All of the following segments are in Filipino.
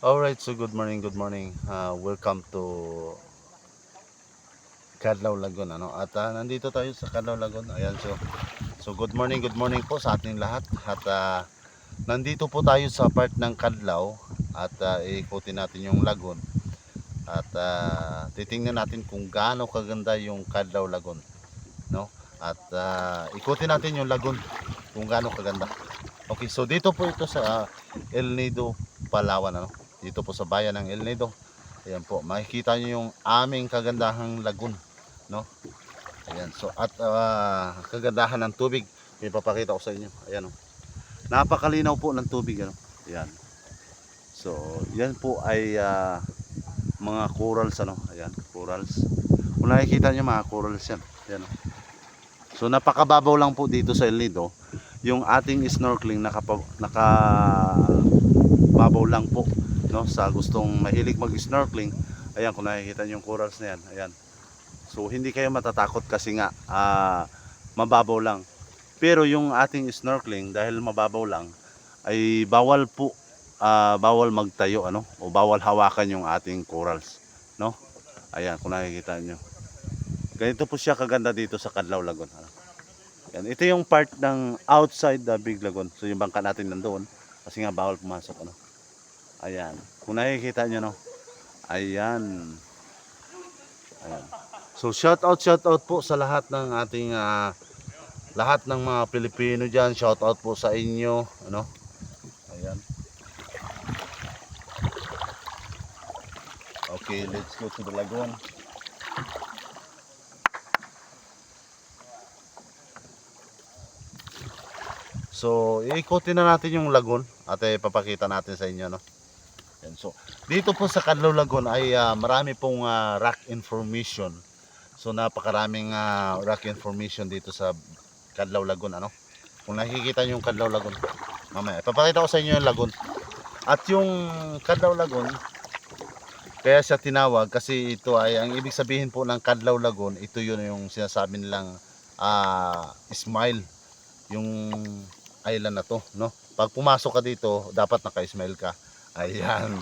Alright, so good morning, good morning. Welcome to Cadlaw Lagoon, ano? At nandito tayo sa Cadlaw Lagoon. Ayan, so good morning po sa ating lahat. At nandito po tayo sa part ng Cadlaw at iikutin natin yung lagoon. At titingnan natin kung gaano kaganda yung Cadlaw Lagoon, no? At ikutin natin yung lagoon kung gaano kaganda. Okay, so dito po ito sa El Nido, Palawan, ano? Dito po sa bayan ng El Nido. Ayan po, makikita nyo yung aming kagandahang lagoon, no? Ayan, so at kagandahan ng tubig, ipapakita ko sa inyo. Ayan, oh. Napakalinaw po ng tubig, ano? Ayan. So, yan po ay mga corals, ano? Ayan, corals. Kung nakikita nyo, mga corals yan. Ayan, oh. So, napakababaw lang po dito sa El Nido. Yung ating snorkeling nakababaw lang po, no? Sa gustong mahilig mag-snorkeling, ayan, kung nakikita nyo yung corals na yan, ayan. So hindi kayo matatakot kasi nga mababaw lang. Pero yung ating snorkeling dahil mababaw lang ay bawal po, bawal magtayo, ano, o bawal hawakan yung ating corals, no? Ayan, kung nakikita nyo. Ganito po siya kaganda dito sa Cadlaw Lagoon, ano? Yan, ito yung part ng outside the Big Lagoon. So yung bangka natin nandoon kasi nga bawal pumasok, ano. Ayan. Kung nakikita nyo, no. Ayan. Ayan. So shout out po sa lahat ng ating lahat ng mga Pilipino diyan. Shout out po sa inyo, ano? Ayan. Okay, let's go to the lagoon. So, iikutin na natin yung lagoon at ipapakita natin sa inyo, no? Ayan. So, dito po sa Cadlaw Lagoon ay marami pong rock information. So, napakaraming rock information dito sa Cadlaw Lagoon, ano? Kung nakikita niyo yung Cadlaw Lagoon, mamaya ipapakita ko sa inyo yung lagoon. At yung Cadlaw Lagoon, kaya siya tinawag kasi ito ay, ang ibig sabihin po ng Cadlaw Lagoon, ito yun yung sinasabi nilang smile, yung island na to, no? Pag pumasok ka dito, dapat naka-smile ka. Ayan.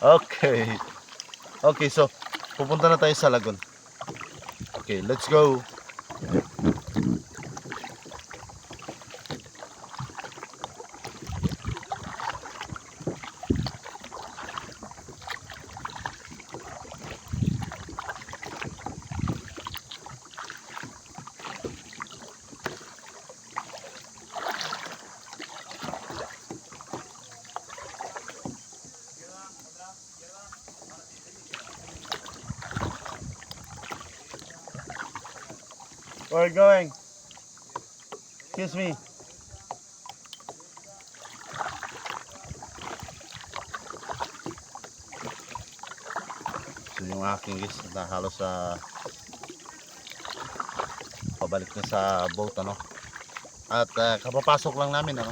Okay. Okay, so pupunta na tayo sa lagoon. Okay, let's go. Where are you going? Excuse me. So yung aking guys na halos sa pabalik na sa boat, ano. At kapapasok lang namin, ano.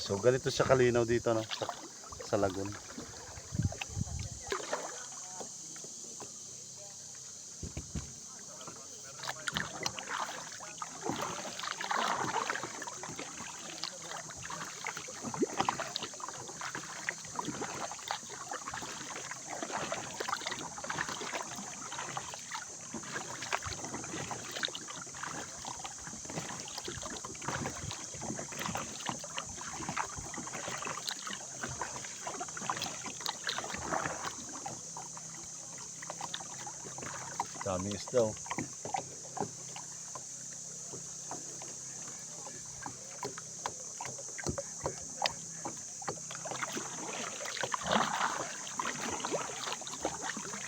So ganito siya kalinaw dito, no, sa lagoon. Dami isda, oh.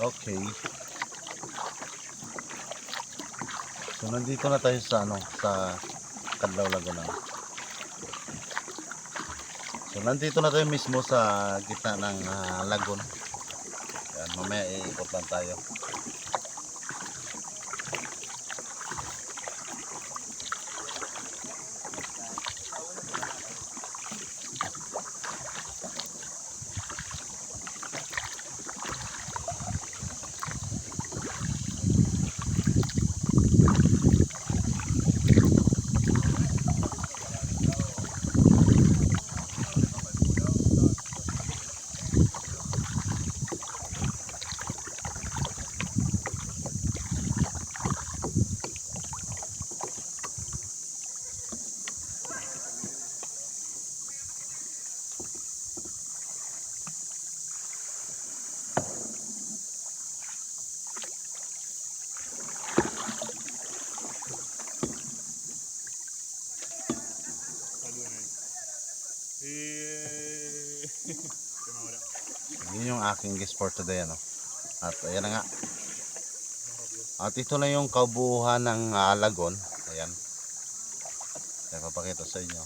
Okay. So nandito na tayo sa ano, sa Cadlaw Lagoon, ano. So nandito na tayo mismo sa gitna ng lagoon. Yan, mamaya iikot lang tayo. Yun yung aking guest for today, ano. At ayan na nga. At ito na yung kabuuhan ng lagon. Ayan. Kaya papakita sa inyo.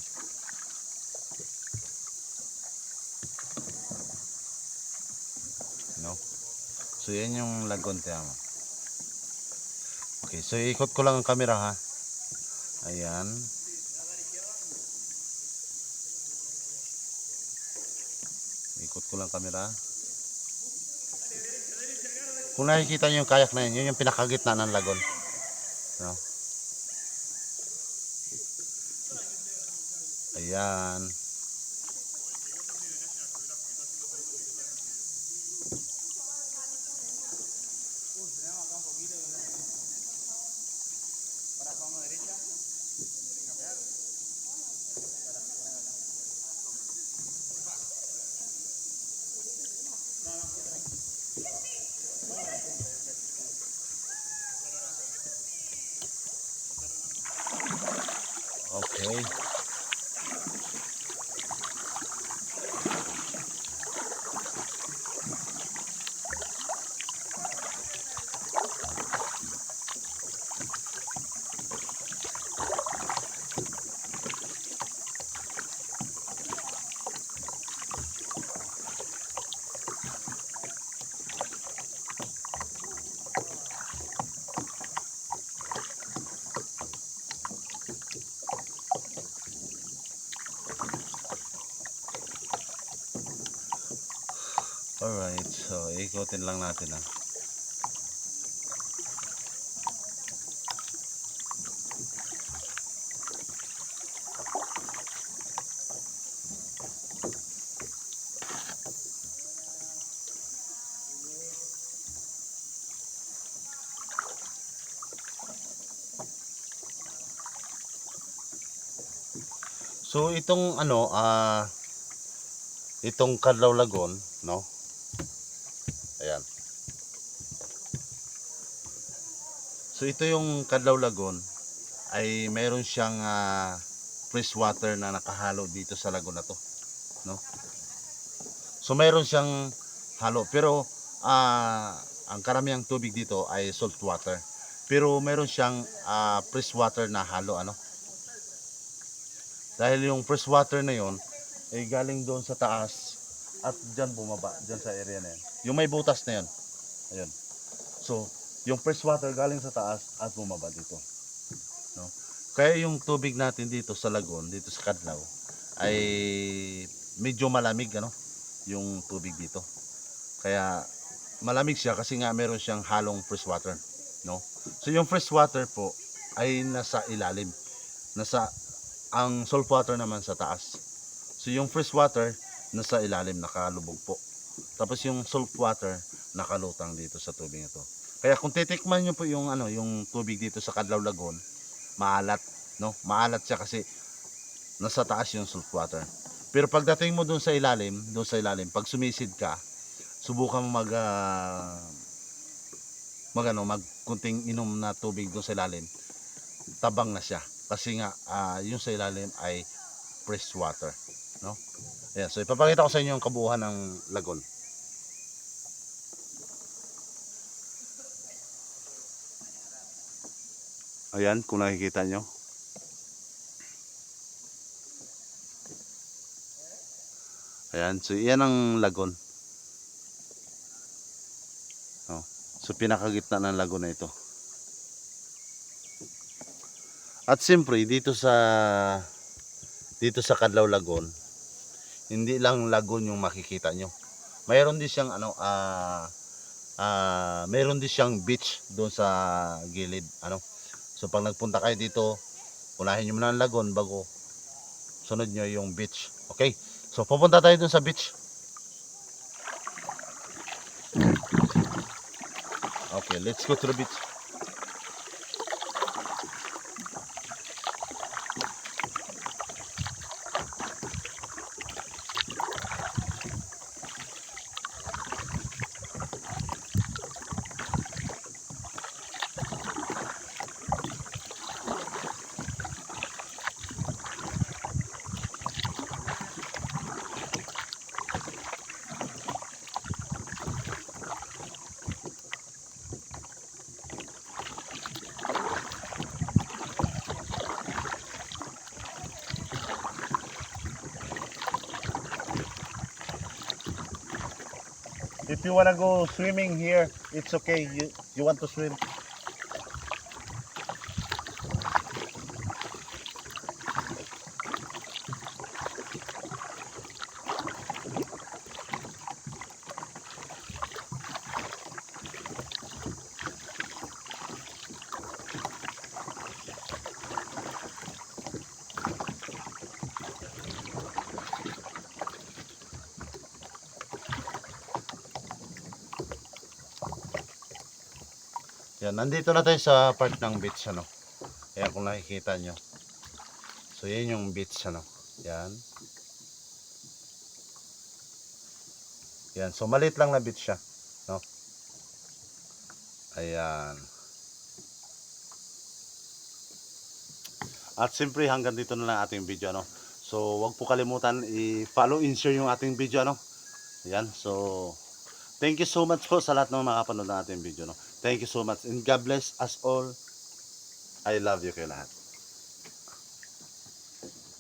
No? So yan yung lagon, tiyama. Okay, so ikot ko lang ang camera, ha. Ayan. Ikot ko lang camera. Kung nakikita nyo yung kayak na yun yung pinakagitna ng lagon. No? Ayan. Okay. Alright, so ikutin lang natin, ha. So itong ano, itong Kadlaw Lagoon, no? Ayan. So ito yung Kadlaw Lagoon ay meron siyang fresh water na nakahalo dito sa lagoon na to, no? So meron siyang halo, pero ang karamihang tubig dito ay salt water. Pero meron siyang fresh water na halo, ano? Dahil yung fresh water na yon ay galing doon sa taas at diyan bumaba, diyan sa area na yan. Yung may butas na yon. Ayun. So, yung fresh water galing sa taas at bumaba dito, no? Kaya yung tubig natin dito sa lagoon, dito sa Kadlaw ay medyo malamig, ano? Yung tubig dito. Kaya malamig siya kasi nga meron siyang halong fresh water, no? So yung fresh water po ay nasa ilalim. Ang salt water naman sa taas. So yung fresh water nasa ilalim, nakalubog po. Tapos yung salt water nakalutang dito sa tubig ito. Kaya kung titikman niyo po yung yung tubig dito sa Kadlaw Lagoon, maalat, no? Maalat siya kasi nasa taas yung salt water. Pero pagdating mo doon sa ilalim, pag sumisid ka, subukan mo mag kunting inom na tubig doon sa ilalim, tabang na siya. Kasi nga yung sa ilalim ay fresh water, no? Ayan, so ipapakita ko sa inyo yung kabuuan ng lagoon. Ayan, kung nakikita nyo. Ayan, so iyan ang lagoon. Oh, so pinakagitna ng lagoon na ito. At siyempre dito sa Kadlaw Lagoon, hindi lang lagoon yung makikita nyo. Mayroon din siyang mayroon din siyang beach doon sa gilid, ano. So pag nagpunta kayo dito, unahin nyo muna ang lagoon bago sunod nyo yung beach. Okay? So pupunta tayo doon sa beach. Okay, let's go to the beach. If you wanna go swimming here, it's okay. You want to swim? Yan, nandito na tayo sa part ng beach, ano. Ayan, kung nakikita nyo. So, yan yung beach, ano. Yan. Yan, so maliit lang na beach siya, no. Ayan. At siyempre, hanggang dito na lang ating video, ano. So, wag po kalimutan i-follow and share yung ating video, ano. Ayan, so thank you so much po sa lahat ng makapanood ng ating video, no. Thank you so much and God bless us all. I love you kayo lahat.